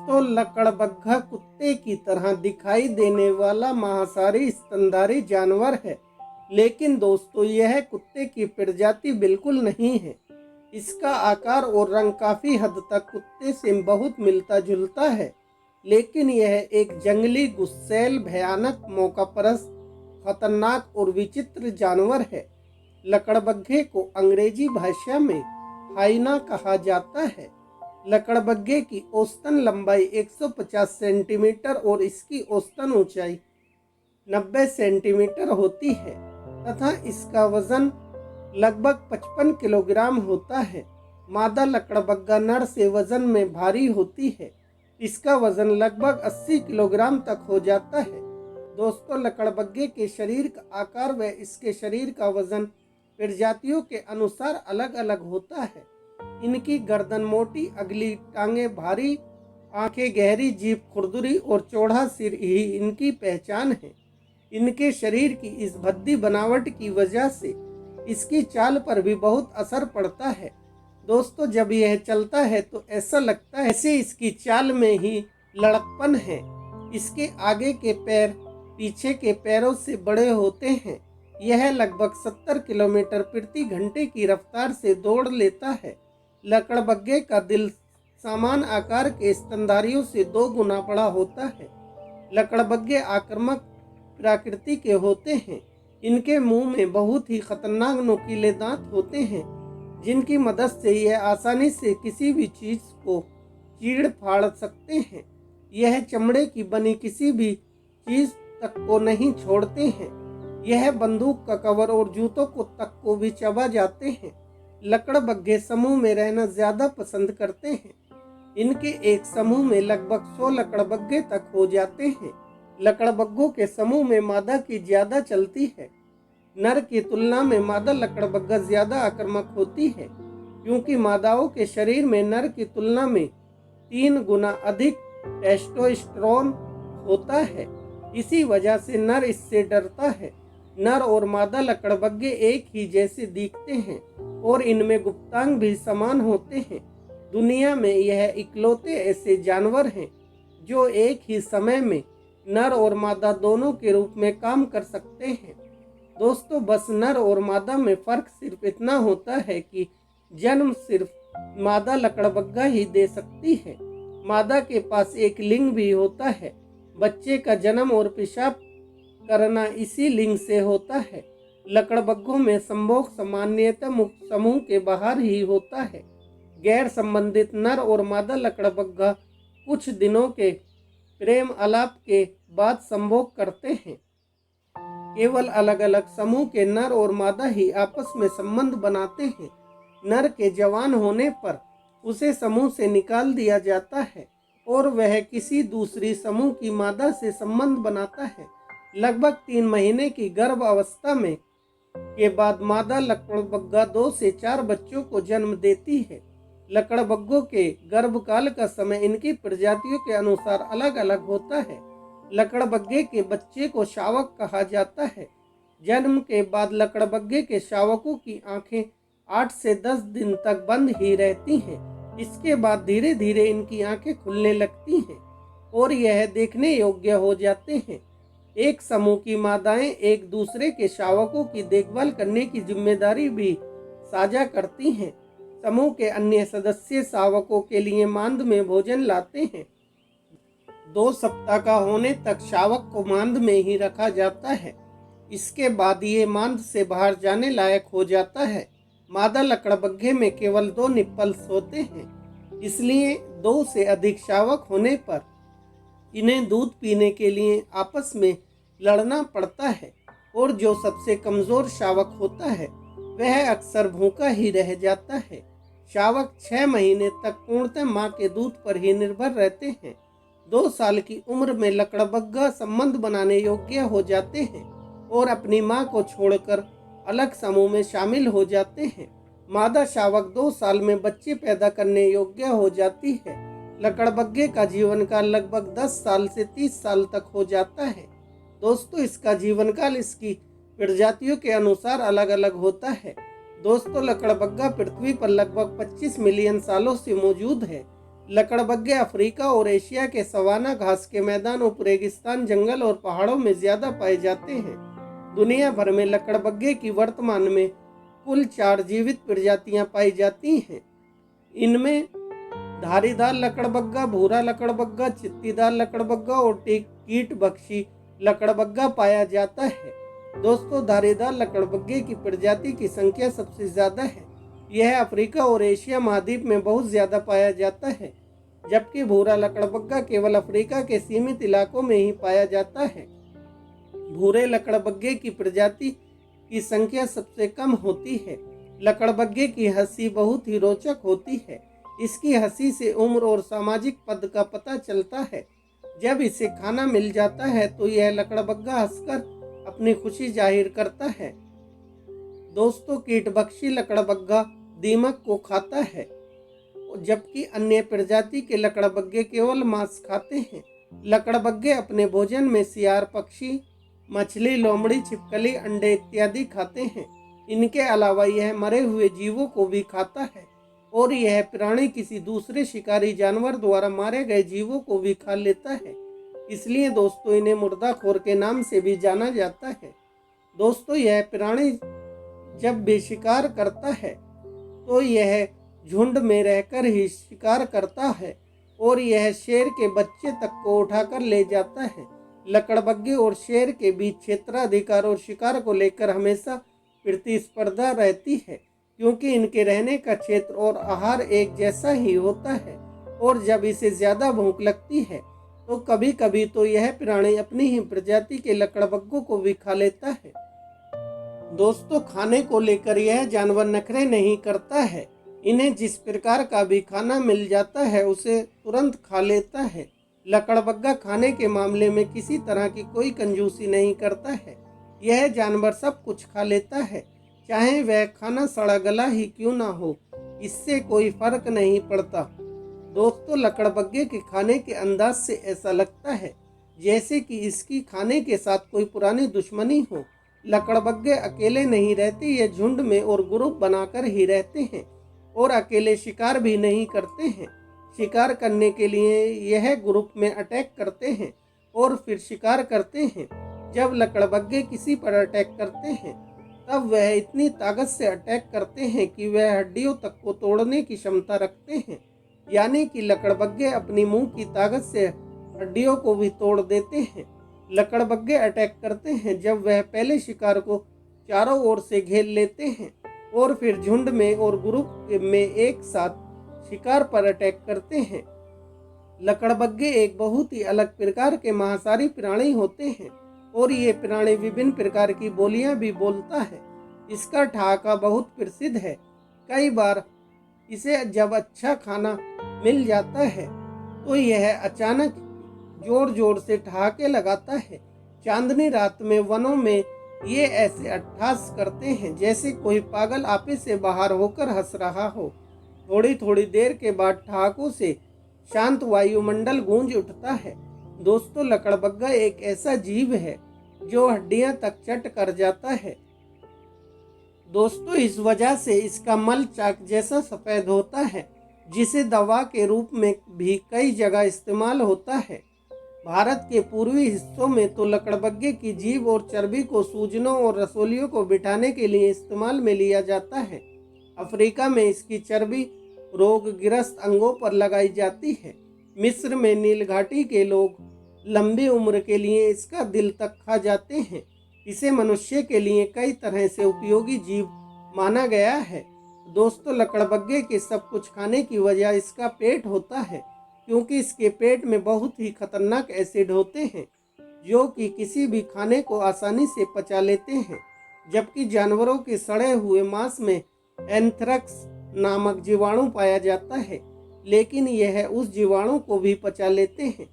दोस्तों, लकड़बग्घा कुत्ते की तरह दिखाई देने वाला मांसाहारी स्तनधारी जानवर है, लेकिन दोस्तों यह कुत्ते की प्रजाति बिल्कुल नहीं है। इसका आकार और रंग काफी हद तक कुत्ते से बहुत मिलता जुलता है, लेकिन यह एक जंगली, गुस्सैल, भयानक, मौकापरस्त, खतरनाक और विचित्र जानवर है। लकड़बग्घे को अंग्रेजी भाषा में हाइना कहा जाता है। लकड़बग्घे की औसतन लंबाई 150 सेंटीमीटर और इसकी औसतन ऊंचाई 90 सेंटीमीटर होती है तथा इसका वजन लगभग 55 किलोग्राम होता है। मादा लकड़बग्घा नर से वजन में भारी होती है। इसका वजन लगभग 80 किलोग्राम तक हो जाता है। दोस्तों, लकड़बग्घे के शरीर का आकार व इसके शरीर का वजन प्रजातियों के अनुसार अलग अलग होता है। इनकी गर्दन मोटी, अगली टांगें भारी, आंखें गहरी, जीभ खुरदुरी और चौड़ा सिर ही इनकी पहचान है। इनके शरीर की इस भद्दी बनावट की वजह से इसकी चाल पर भी बहुत असर पड़ता है। दोस्तों, जब यह चलता है तो ऐसा लगता है जैसे इसकी चाल में ही लड़कपन है। इसके आगे के पैर पीछे के पैरों से बड़े होते हैं। यह लगभग 70 किलोमीटर प्रति घंटे की रफ्तार से दौड़ लेता है। लकड़बग्घे का दिल समान आकार के स्तनधारियों से 2 गुना बड़ा होता है। लकड़बग्घे आक्रामक प्रकृति के होते हैं। इनके मुंह में बहुत ही खतरनाक नुकीले दांत होते हैं, जिनकी मदद से यह आसानी से किसी भी चीज को चीड़ फाड़ सकते हैं। यह चमड़े की बनी किसी भी चीज तक को नहीं छोड़ते हैं। यह बंदूक का कवर और जूतों को तक को भी चबा जाते हैं। लकड़बग्घे समूह में रहना ज्यादा पसंद करते हैं। इनके एक समूह में लगभग 100 लकड़बग्घे तक हो जाते हैं। लकड़बग्घों के समूह में मादा की ज्यादा चलती है। नर की तुलना में मादा लकड़बग्घा ज्यादा आक्रामक होती है, क्योंकि मादाओं के शरीर में नर की तुलना में 3 गुना अधिक टेस्टोस्टेरोन होता है। इसी वजह से नर इससे डरता है। नर और मादा लकड़बग्घे एक ही जैसे दिखते हैं और इनमें गुप्तांग भी समान होते हैं। दुनिया में यह इकलौते ऐसे जानवर हैं जो एक ही समय में नर और मादा दोनों के रूप में काम कर सकते हैं। दोस्तों, बस नर और मादा में फर्क सिर्फ इतना होता है कि जन्म सिर्फ मादा लकड़बग्घा ही दे सकती है। मादा के पास एक लिंग भी होता है। बच्चे का जन्म और पेशाब करना इसी लिंग से होता है। लकड़बग्घों में संभोग सामान्यतः मुक्त समूह के बाहर ही होता है। गैर संबंधित नर और मादा लकड़बग्घा कुछ दिनों के प्रेम आलाप के बाद संभोग करते हैं। केवल अलग अलग समूह के नर और मादा ही आपस में संबंध बनाते हैं। नर के जवान होने पर उसे समूह से निकाल दिया जाता है और वह किसी दूसरी समूह की मादा से संबंध बनाता है। लगभग 3 महीने की गर्भ अवस्था में के बाद मादा लकड़बग्घा 2 से 4 बच्चों को जन्म देती है। लकड़बग्घों के गर्भकाल का समय इनकी प्रजातियों के अनुसार अलग अलग होता है। लकड़बग्घे के बच्चे को शावक कहा जाता है। जन्म के बाद लकड़बग्घे के शावकों की आंखें 8 से 10 दिन तक बंद ही रहती हैं। इसके बाद धीरे धीरे इनकी आंखें खुलने लगती हैं और यह देखने योग्य हो जाते हैं। एक समूह की मादाएं एक दूसरे के शावकों की देखभाल करने की जिम्मेदारी भी साझा करती हैं। समूह के अन्य सदस्य शावकों के लिए मांद में भोजन लाते हैं। 2 सप्ताह का होने तक शावक को मांद में ही रखा जाता है। इसके बाद ये मांद से बाहर जाने लायक हो जाता है। मादा लकड़बग्घे में केवल 2 निप्पल्स होते हैं, इसलिए 2 से अधिक शावक होने पर इन्हें दूध पीने के लिए आपस में लड़ना पड़ता है और जो सबसे कमजोर शावक होता है वह अक्सर भूखा ही रह जाता है। शावक 6 महीने तक पूर्णतः मां के दूध पर ही निर्भर रहते हैं। 2 साल की उम्र में लकड़बग्घा संबंध बनाने योग्य हो जाते हैं और अपनी मां को छोड़कर अलग समूह में शामिल हो जाते हैं। मादा शावक 2 साल में बच्चे पैदा करने योग्य हो जाती है। लकड़बग्घे का जीवन काल लगभग 10 साल से 30 साल तक हो जाता है। दोस्तों, इसका जीवन काल इसकी प्रजातियों के अनुसार अलग अलग होता है। दोस्तों, लकड़बग्घा पृथ्वी पर लगभग 25 मिलियन सालों से मौजूद है। लकड़बग्गे अफ्रीका और एशिया के सवाना, घास के मैदानों, रेगिस्तान, जंगल और पहाड़ों में ज्यादा पाए जाते हैं। दुनिया भर में लकड़बग्गे की वर्तमान में कुल 4 जीवित प्रजातियां पाई जाती हैं। इनमें धारीदार लकड़बग्गा, भूरा लकड़बग्गा, चित्तीदार लकड़बग्गा और कीटभक्षी लकड़बग्गा पाया जाता है। दोस्तों, धारीदार लकड़बग्गे की प्रजाति की संख्या सबसे ज्यादा है। यह अफ्रीका और एशिया महाद्वीप में बहुत ज्यादा पाया जाता है, जबकि भूरा लकड़बग्गा केवल अफ्रीका के सीमित इलाकों में ही पाया जाता है। भूरे लकड़बग्गे की प्रजाति की संख्या सबसे कम होती है। लकड़बग्गे की हंसी बहुत ही रोचक होती है। इसकी हंसी से उम्र और सामाजिक पद का पता चलता है। जब इसे खाना मिल जाता है तो यह लकड़बग्गा हंसकर अपनी खुशी जाहिर करता है। दोस्तों, कीटभक्षी लकड़बग्गा दीमक को खाता है, जबकि अन्य प्रजाति के लकड़बग्गे केवल मांस खाते हैं। लकड़बग्गे अपने भोजन में सियार, पक्षी, मछली, लोमड़ी, छिपकली, अंडे इत्यादि खाते हैं। इनके अलावा यह मरे हुए जीवों को भी खाता है और यह प्राणी किसी दूसरे शिकारी जानवर द्वारा मारे गए जीवों को भी खा लेता है। इसलिए दोस्तों, इन्हें मुर्दाखोर के नाम से भी जाना जाता है। दोस्तों, यह प्राणी जब भी शिकार करता है तो यह झुंड में रहकर ही शिकार करता है और यह शेर के बच्चे तक को उठाकर ले जाता है। लकड़बग्गे और शेर के बीच क्षेत्राधिकार और शिकार को लेकर हमेशा प्रतिस्पर्धा रहती है, क्योंकि इनके रहने का क्षेत्र और आहार एक जैसा ही होता है। और जब इसे ज्यादा भूख लगती है तो कभी कभी तो यह प्राणी अपनी ही प्रजाति के लकड़बग्गों को भी खा लेता है। दोस्तों, खाने को लेकर यह जानवर नखरे नहीं करता है। इन्हें जिस प्रकार का भी खाना मिल जाता है उसे तुरंत खा लेता है। लकड़बग्गा खाने के मामले में किसी तरह की कोई कंजूसी नहीं करता है। यह जानवर सब कुछ खा लेता है, चाहे वह खाना सड़ा गला ही क्यों ना हो, इससे कोई फर्क नहीं पड़ता। दोस्तों, लकड़बग्गे के खाने के अंदाज से ऐसा लगता है जैसे कि इसकी खाने के साथ कोई पुरानी दुश्मनी हो। लकड़बग्गे अकेले नहीं रहते, ये झुंड में और ग्रुप बनाकर ही रहते हैं और अकेले शिकार भी नहीं करते हैं। शिकार करने के लिए यह ग्रुप में अटैक करते हैं और फिर शिकार करते हैं। जब लकड़बग्गे किसी पर अटैक करते हैं तब वह इतनी ताकत से अटैक करते हैं कि वह हड्डियों तक को तोड़ने की क्षमता रखते हैं। यानी कि लकड़बग्गे अपनी मुंह की ताकत से हड्डियों को भी तोड़ देते हैं। लकड़बग्गे अटैक करते हैं जब वह पहले शिकार को चारों ओर से घेर लेते हैं और फिर झुंड में और ग्रुप में एक साथ शिकार पर अटैक करते हैं। लकड़बग्गे एक बहुत ही अलग प्रकार के मांसाहारी प्राणी होते हैं और ये प्राणी विभिन्न प्रकार की बोलियां भी बोलता है। इसका ठहाका बहुत प्रसिद्ध है। कई बार इसे जब अच्छा खाना मिल जाता है तो यह अचानक जोर जोर से ठहाके लगाता है। चांदनी रात में वनों में ये ऐसे अट्ठास करते हैं जैसे कोई पागल आपे से बाहर होकर हंस रहा हो। थोड़ी थोड़ी देर के बाद ठहाकों से शांत वायुमंडल गूंज उठता है। दोस्तों, लकड़बग्गा एक ऐसा जीव है जो हड्डियां तक चट कर जाता है। दोस्तों, इस वजह से इसका मल चाक जैसा सफेद होता है, जिसे दवा के रूप में भी कई जगह इस्तेमाल होता है। भारत के पूर्वी हिस्सों में तो लकड़बग्गे की जीभ और चर्बी को सूजनों और रसोलियों को बिठाने के लिए इस्तेमाल में लिया जाता है। अफ्रीका में इसकी चर्बी रोगग्रस्त अंगों पर लगाई जाती है। मिस्र में नील घाटी के लोग लंबी उम्र के लिए इसका दिल तक खा जाते हैं। इसे मनुष्य के लिए कई तरह से उपयोगी जीव माना गया है। दोस्तों, लकड़बग्गे के सब कुछ खाने की वजह इसका पेट होता है, क्योंकि इसके पेट में बहुत ही खतरनाक एसिड होते हैं जो कि किसी भी खाने को आसानी से पचा लेते हैं। जबकि जानवरों के सड़े हुए मांस में एंथ्रेक्स नामक जीवाणु पाया जाता है, लेकिन यह उस जीवाणु को भी पचा लेते हैं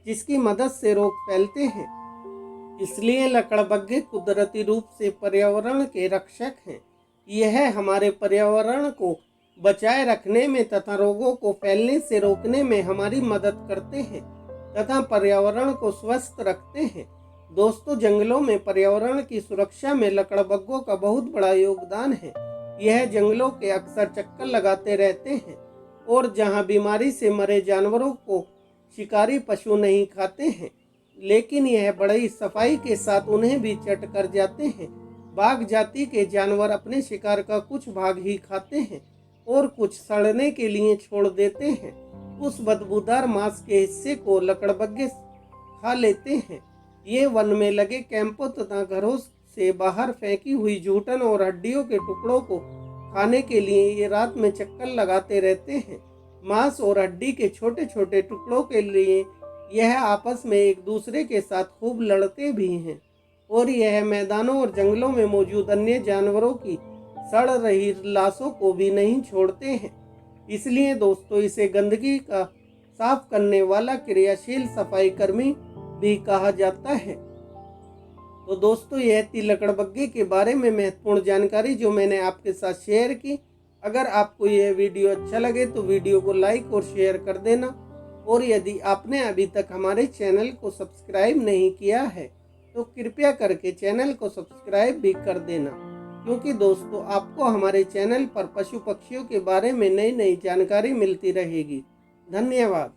जिसकी मदद से रोग फैलते हैं। इसलिए लकड़बग्गे कुदरती रूप से पर्यावरण के रक्षक हैं। यह हमारे पर्यावरण को बचाए रखने में तथा रोगों को फैलने से रोकने में हमारी मदद करते हैं तथा पर्यावरण को स्वस्थ रखते हैं। दोस्तों, जंगलों में पर्यावरण की सुरक्षा में लकड़बग्गों का बहुत बड़ा योगदान है। यह जंगलों के अक्सर चक्कर लगाते रहते हैं। और जहां बीमारी से मरे जानवरों को शिकारी पशु नहीं खाते हैं, लेकिन यह बड़ी सफाई के साथ उन्हें भी चट कर जाते हैं। बाघ जाति के जानवर अपने शिकार का कुछ भाग ही खाते हैं और कुछ सड़ने के लिए छोड़ देते हैं। उस बदबूदार मांस के हिस्से को लकड़बग्घे खा लेते हैं। ये वन में लगे कैंपों तथा घरों से बाहर फेंकी हुई जूठन और हड्डियों के टुकड़ों को खाने के लिए ये रात में चक्कर लगाते रहते हैं। मांस और हड्डी के छोटे छोटे टुकड़ों के लिए यह आपस में एक दूसरे के साथ खूब लड़ते भी हैं और यह मैदानों और जंगलों में मौजूद अन्य जानवरों की सड़ रही लाशों को भी नहीं छोड़ते हैं। इसलिए दोस्तों इसे गंदगी का साफ करने वाला क्रियाशील सफाई कर्मी भी कहा जाता है। तो दोस्तों यह थी लकड़बग्घे के बारे में महत्वपूर्ण जानकारी जो मैंने आपके साथ शेयर की। अगर आपको यह वीडियो अच्छा लगे तो वीडियो को लाइक और शेयर कर देना, और यदि आपने अभी तक हमारे चैनल को सब्सक्राइब नहीं किया है तो कृपया करके चैनल को सब्सक्राइब भी कर देना, क्योंकि दोस्तों आपको हमारे चैनल पर पशु पक्षियों के बारे में नई नई जानकारी मिलती रहेगी। धन्यवाद।